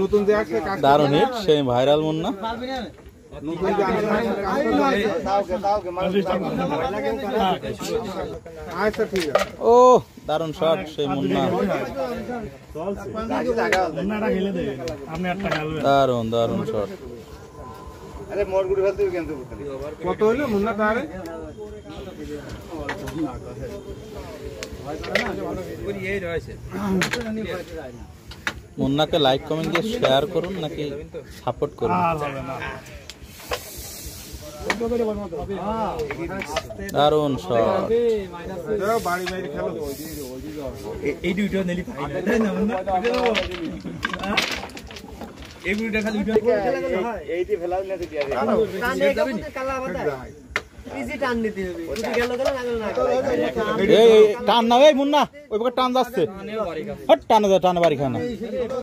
নতুন যে আছে দারুণ হিট সেই ভাইরাল মুন্না। নতুন যে আচ্ছা ঠিক আছে। ও দারুণ শট সেই মুন্না, দারুণ দারুণ শট। কত হইলো মুন্না তারে? মুন্নাকে লাইক কমেন্ট দিয়ে শেয়ার করুন নাকি সাপোর্ট করুন। দারুণ শট। বাড়ি বাইরে খেলো এই দুইটা নেলি ভাই তাই না মুন্না এই দুইটা খালি এইটি ফেলাও না দিতে আরে কানে কালা বাতা ইজি টান নিতে হবে যদি গেল গেল না এই টান না, এই মুন্না ওই পক্ষে টান যাচ্ছে, হট টানে বাড়ি খানা।